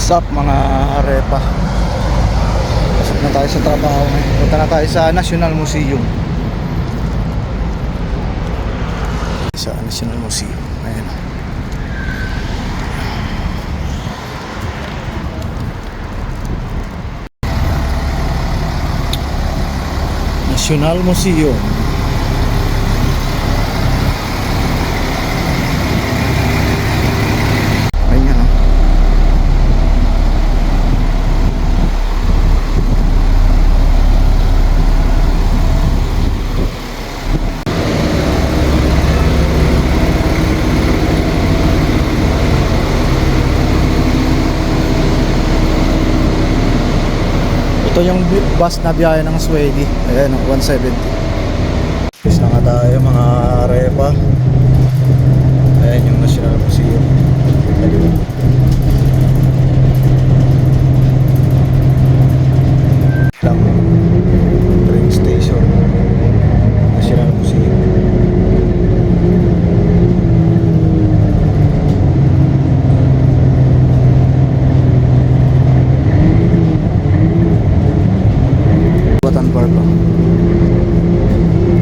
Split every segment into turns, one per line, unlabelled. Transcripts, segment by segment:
What's up mga arepa? Pasok na tayo sa trabaho ngayon. Punta na tayo sa National Museum. Sa National Museum. Ayan. National Museum. Ayan o. Ito yung bus na biyahe ng Swedy. Ayan o, 170. Tapos na nga tayo mga arepa. Ayan yung National Museum. Lang train station, National Museum. Batan Park o.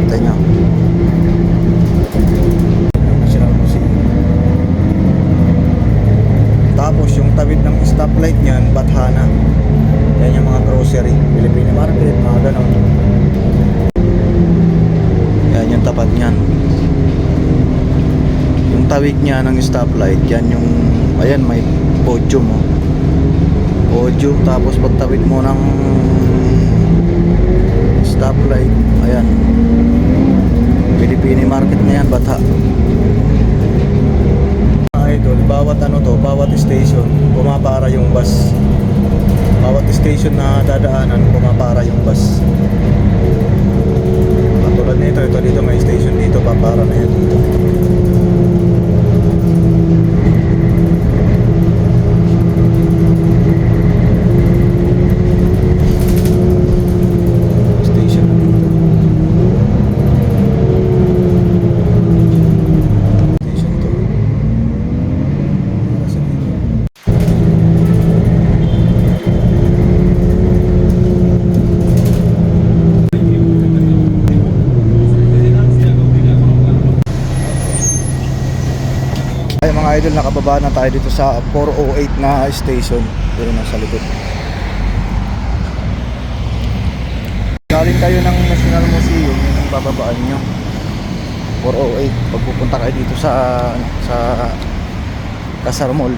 Kita nyo National Museum. Tapos yung tawid ng stoplight nyan, Bathana. Yan yung mga grocery, Philippine Market, mga ganon. Yan yung tapat nyan. Yung tawid nya ng stoplight, yan yung, ayan may podium o. Podium, tapos pagtawid mo ng stoplight, ayan, Philippine Market na yan, Batha. Idol, bawat ano to, bawat station pumapara yung bus. Bawat station na dadaanan pumapara yung bus. Katulad nito, ito dito may station dito, papara na yan dito. Station na dito. Station to. Para sa dito. Ay mga idol, nakababa na tayo dito sa 408 na station. Dito na sa likod. Galing kayo ng National Museum, yun ang bababaan nyo. 408 pag pupunta kayo dito sa Casar Mall.